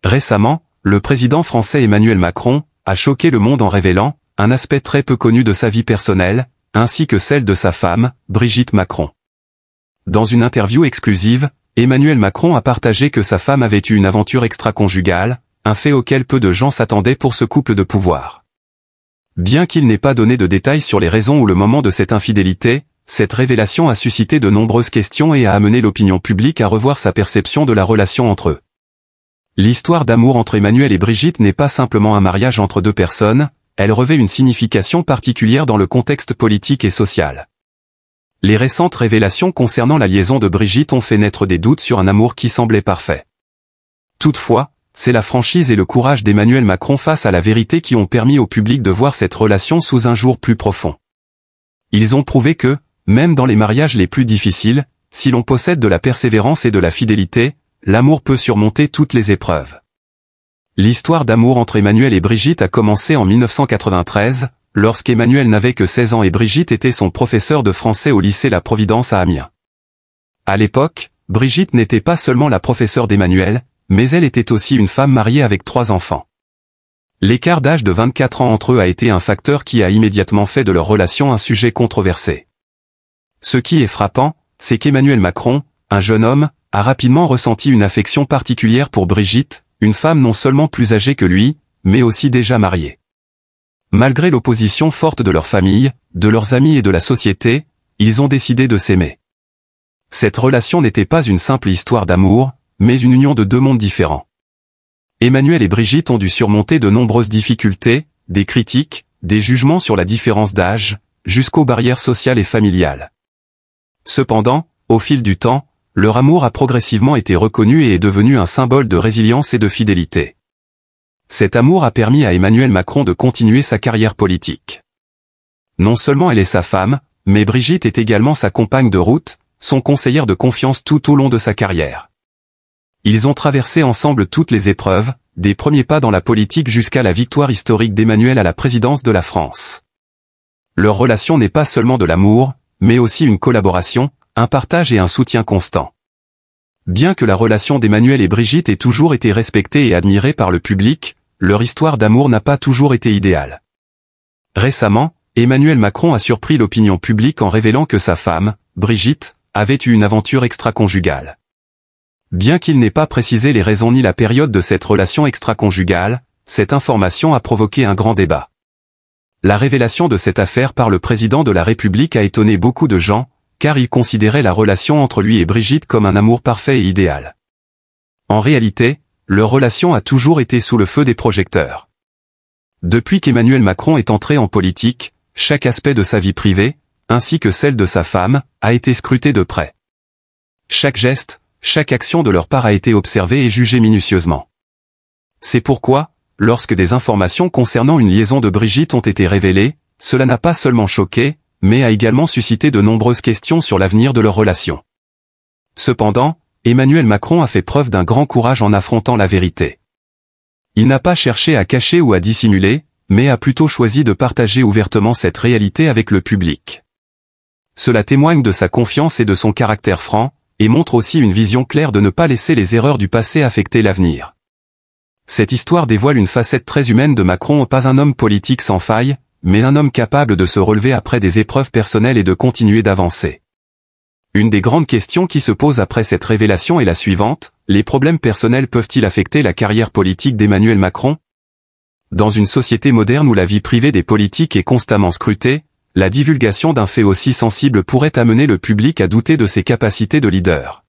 Récemment, le président français Emmanuel Macron a choqué le monde en révélant un aspect très peu connu de sa vie personnelle, ainsi que celle de sa femme, Brigitte Macron. Dans une interview exclusive, Emmanuel Macron a partagé que sa femme avait eu une aventure extra-conjugale, un fait auquel peu de gens s'attendaient pour ce couple de pouvoir. Bien qu'il n'ait pas donné de détails sur les raisons ou le moment de cette infidélité, cette révélation a suscité de nombreuses questions et a amené l'opinion publique à revoir sa perception de la relation entre eux. L'histoire d'amour entre Emmanuel et Brigitte n'est pas simplement un mariage entre deux personnes, elle revêt une signification particulière dans le contexte politique et social. Les récentes révélations concernant la liaison de Brigitte ont fait naître des doutes sur un amour qui semblait parfait. Toutefois, c'est la franchise et le courage d'Emmanuel Macron face à la vérité qui ont permis au public de voir cette relation sous un jour plus profond. Ils ont prouvé que, même dans les mariages les plus difficiles, si l'on possède de la persévérance et de la fidélité, l'amour peut surmonter toutes les épreuves. L'histoire d'amour entre Emmanuel et Brigitte a commencé en 1993, lorsqu'Emmanuel n'avait que 16 ans et Brigitte était son professeur de français au lycée La Providence à Amiens. À l'époque, Brigitte n'était pas seulement la professeure d'Emmanuel, mais elle était aussi une femme mariée avec 3 enfants. L'écart d'âge de 24 ans entre eux a été un facteur qui a immédiatement fait de leur relation un sujet controversé. Ce qui est frappant, c'est qu'Emmanuel Macron, un jeune homme, a rapidement ressenti une affection particulière pour Brigitte, une femme non seulement plus âgée que lui, mais aussi déjà mariée. Malgré l'opposition forte de leur famille, de leurs amis et de la société, ils ont décidé de s'aimer. Cette relation n'était pas une simple histoire d'amour, mais une union de deux mondes différents. Emmanuel et Brigitte ont dû surmonter de nombreuses difficultés, des critiques, des jugements sur la différence d'âge, jusqu'aux barrières sociales et familiales. Cependant, au fil du temps, leur amour a progressivement été reconnu et est devenu un symbole de résilience et de fidélité. Cet amour a permis à Emmanuel Macron de continuer sa carrière politique. Non seulement elle est sa femme, mais Brigitte est également sa compagne de route, son conseillère de confiance tout au long de sa carrière. Ils ont traversé ensemble toutes les épreuves, des premiers pas dans la politique jusqu'à la victoire historique d'Emmanuel à la présidence de la France. Leur relation n'est pas seulement de l'amour, mais aussi une collaboration, un partage et un soutien constant. Bien que la relation d'Emmanuel et Brigitte ait toujours été respectée et admirée par le public, leur histoire d'amour n'a pas toujours été idéale. Récemment, Emmanuel Macron a surpris l'opinion publique en révélant que sa femme, Brigitte, avait eu une aventure extra-conjugale. Bien qu'il n'ait pas précisé les raisons ni la période de cette relation extra-conjugale, cette information a provoqué un grand débat. La révélation de cette affaire par le président de la République a étonné beaucoup de gens, car il considérait la relation entre lui et Brigitte comme un amour parfait et idéal. En réalité, leur relation a toujours été sous le feu des projecteurs. Depuis qu'Emmanuel Macron est entré en politique, chaque aspect de sa vie privée, ainsi que celle de sa femme, a été scruté de près. Chaque geste, chaque action de leur part a été observée et jugée minutieusement. C'est pourquoi, lorsque des informations concernant une liaison de Brigitte ont été révélées, cela n'a pas seulement choqué, mais a également suscité de nombreuses questions sur l'avenir de leur relation. Cependant, Emmanuel Macron a fait preuve d'un grand courage en affrontant la vérité. Il n'a pas cherché à cacher ou à dissimuler, mais a plutôt choisi de partager ouvertement cette réalité avec le public. Cela témoigne de sa confiance et de son caractère franc, et montre aussi une vision claire de ne pas laisser les erreurs du passé affecter l'avenir. Cette histoire dévoile une facette très humaine de Macron, pas un homme politique sans faille, mais un homme capable de se relever après des épreuves personnelles et de continuer d'avancer. Une des grandes questions qui se posent après cette révélation est la suivante: les problèmes personnels peuvent-ils affecter la carrière politique d'Emmanuel Macron? Dans une société moderne où la vie privée des politiques est constamment scrutée, la divulgation d'un fait aussi sensible pourrait amener le public à douter de ses capacités de leader.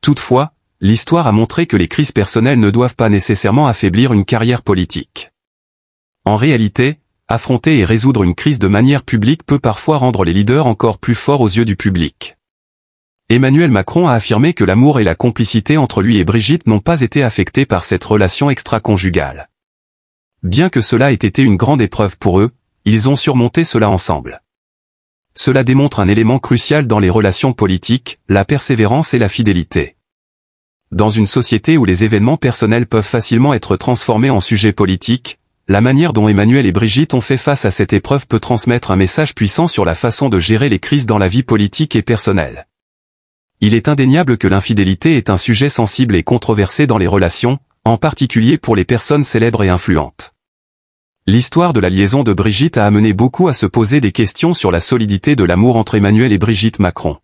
Toutefois, l'histoire a montré que les crises personnelles ne doivent pas nécessairement affaiblir une carrière politique. En réalité, affronter et résoudre une crise de manière publique peut parfois rendre les leaders encore plus forts aux yeux du public. Emmanuel Macron a affirmé que l'amour et la complicité entre lui et Brigitte n'ont pas été affectés par cette relation extra-conjugale. Bien que cela ait été une grande épreuve pour eux, ils ont surmonté cela ensemble. Cela démontre un élément crucial dans les relations politiques, la persévérance et la fidélité. Dans une société où les événements personnels peuvent facilement être transformés en sujets politiques, la manière dont Emmanuel et Brigitte ont fait face à cette épreuve peut transmettre un message puissant sur la façon de gérer les crises dans la vie politique et personnelle. Il est indéniable que l'infidélité est un sujet sensible et controversé dans les relations, en particulier pour les personnes célèbres et influentes. L'histoire de la liaison de Brigitte a amené beaucoup à se poser des questions sur la solidité de l'amour entre Emmanuel et Brigitte Macron.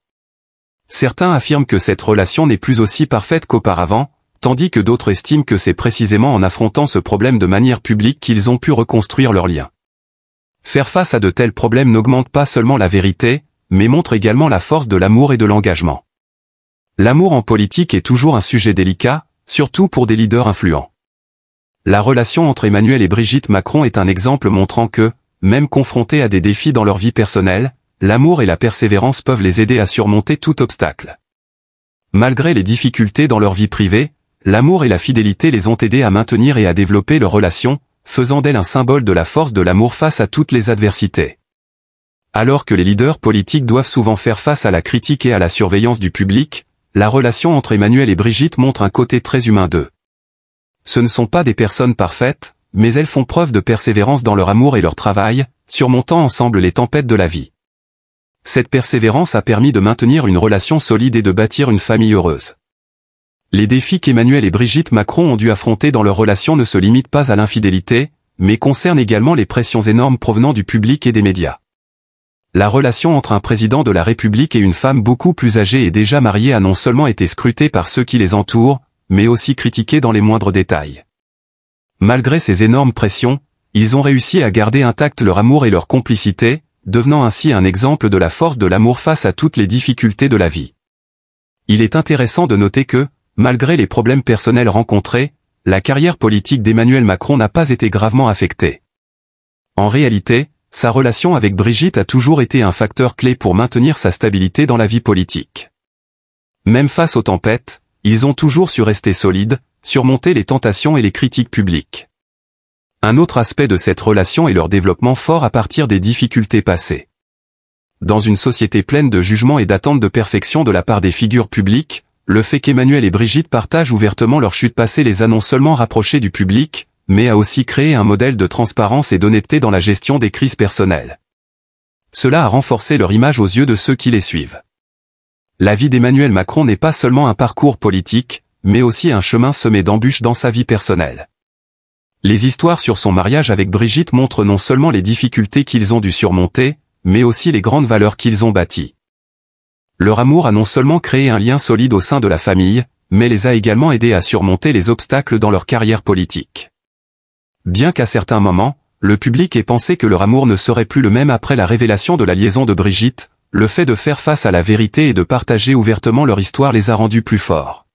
Certains affirment que cette relation n'est plus aussi parfaite qu'auparavant, tandis que d'autres estiment que c'est précisément en affrontant ce problème de manière publique qu'ils ont pu reconstruire leur lien. Faire face à de tels problèmes n'augmente pas seulement la vérité, mais montre également la force de l'amour et de l'engagement. L'amour en politique est toujours un sujet délicat, surtout pour des leaders influents. La relation entre Emmanuel et Brigitte Macron est un exemple montrant que, même confrontés à des défis dans leur vie personnelle, l'amour et la persévérance peuvent les aider à surmonter tout obstacle. Malgré les difficultés dans leur vie privée, l'amour et la fidélité les ont aidés à maintenir et à développer leur relation, faisant d'elle un symbole de la force de l'amour face à toutes les adversités. Alors que les leaders politiques doivent souvent faire face à la critique et à la surveillance du public, la relation entre Emmanuel et Brigitte montre un côté très humain d'eux. Ce ne sont pas des personnes parfaites, mais elles font preuve de persévérance dans leur amour et leur travail, surmontant ensemble les tempêtes de la vie. Cette persévérance a permis de maintenir une relation solide et de bâtir une famille heureuse. Les défis qu'Emmanuel et Brigitte Macron ont dû affronter dans leur relation ne se limitent pas à l'infidélité, mais concernent également les pressions énormes provenant du public et des médias. La relation entre un président de la République et une femme beaucoup plus âgée et déjà mariée a non seulement été scrutée par ceux qui les entourent, mais aussi critiquée dans les moindres détails. Malgré ces énormes pressions, ils ont réussi à garder intact leur amour et leur complicité, devenant ainsi un exemple de la force de l'amour face à toutes les difficultés de la vie. Il est intéressant de noter que, malgré les problèmes personnels rencontrés, la carrière politique d'Emmanuel Macron n'a pas été gravement affectée. En réalité, sa relation avec Brigitte a toujours été un facteur clé pour maintenir sa stabilité dans la vie politique. Même face aux tempêtes, ils ont toujours su rester solides, surmonter les tentations et les critiques publiques. Un autre aspect de cette relation est leur développement fort à partir des difficultés passées. Dans une société pleine de jugements et d'attentes de perfection de la part des figures publiques, le fait qu'Emmanuel et Brigitte partagent ouvertement leur chute passée les a non seulement rapprochés du public, mais a aussi créé un modèle de transparence et d'honnêteté dans la gestion des crises personnelles. Cela a renforcé leur image aux yeux de ceux qui les suivent. La vie d'Emmanuel Macron n'est pas seulement un parcours politique, mais aussi un chemin semé d'embûches dans sa vie personnelle. Les histoires sur son mariage avec Brigitte montrent non seulement les difficultés qu'ils ont dû surmonter, mais aussi les grandes valeurs qu'ils ont bâties. Leur amour a non seulement créé un lien solide au sein de la famille, mais les a également aidés à surmonter les obstacles dans leur carrière politique. Bien qu'à certains moments, le public ait pensé que leur amour ne serait plus le même après la révélation de la liaison de Brigitte, le fait de faire face à la vérité et de partager ouvertement leur histoire les a rendus plus forts.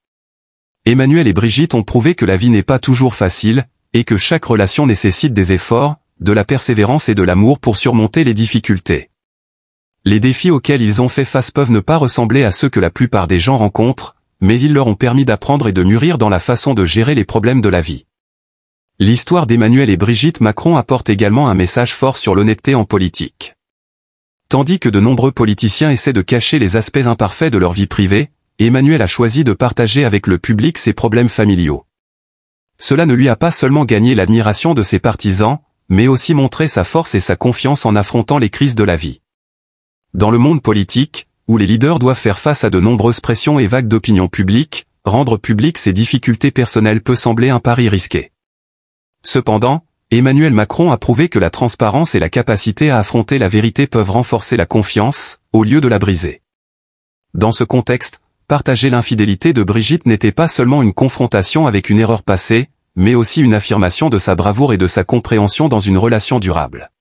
Emmanuel et Brigitte ont prouvé que la vie n'est pas toujours facile, et que chaque relation nécessite des efforts, de la persévérance et de l'amour pour surmonter les difficultés. Les défis auxquels ils ont fait face peuvent ne pas ressembler à ceux que la plupart des gens rencontrent, mais ils leur ont permis d'apprendre et de mûrir dans la façon de gérer les problèmes de la vie. L'histoire d'Emmanuel et Brigitte Macron apporte également un message fort sur l'honnêteté en politique. Tandis que de nombreux politiciens essaient de cacher les aspects imparfaits de leur vie privée, Emmanuel a choisi de partager avec le public ses problèmes familiaux. Cela ne lui a pas seulement gagné l'admiration de ses partisans, mais aussi montré sa force et sa confiance en affrontant les crises de la vie. Dans le monde politique, où les leaders doivent faire face à de nombreuses pressions et vagues d'opinion publique, rendre publiques ses difficultés personnelles peut sembler un pari risqué. Cependant, Emmanuel Macron a prouvé que la transparence et la capacité à affronter la vérité peuvent renforcer la confiance, au lieu de la briser. Dans ce contexte, partager l'infidélité de Brigitte n'était pas seulement une confrontation avec une erreur passée, mais aussi une affirmation de sa bravoure et de sa compréhension dans une relation durable.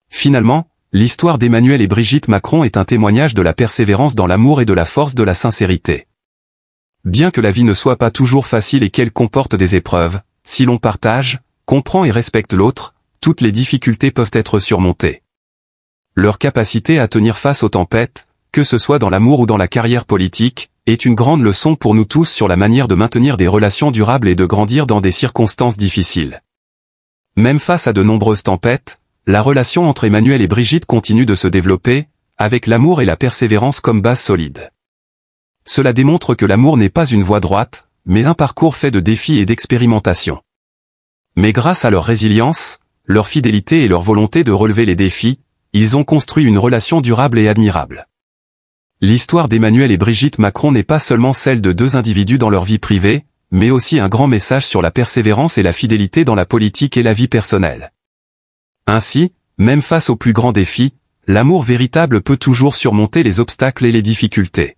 Finalement, l'histoire d'Emmanuel et Brigitte Macron est un témoignage de la persévérance dans l'amour et de la force de la sincérité. Bien que la vie ne soit pas toujours facile et qu'elle comporte des épreuves, si l'on partage, comprend et respecte l'autre, toutes les difficultés peuvent être surmontées. Leur capacité à tenir face aux tempêtes, que ce soit dans l'amour ou dans la carrière politique, est une grande leçon pour nous tous sur la manière de maintenir des relations durables et de grandir dans des circonstances difficiles. Même face à de nombreuses tempêtes, la relation entre Emmanuel et Brigitte continue de se développer, avec l'amour et la persévérance comme base solide. Cela démontre que l'amour n'est pas une voie droite, mais un parcours fait de défis et d'expérimentation. Mais grâce à leur résilience, leur fidélité et leur volonté de relever les défis, ils ont construit une relation durable et admirable. L'histoire d'Emmanuel et Brigitte Macron n'est pas seulement celle de deux individus dans leur vie privée, mais aussi un grand message sur la persévérance et la fidélité dans la politique et la vie personnelle. Ainsi, même face aux plus grands défis, l'amour véritable peut toujours surmonter les obstacles et les difficultés.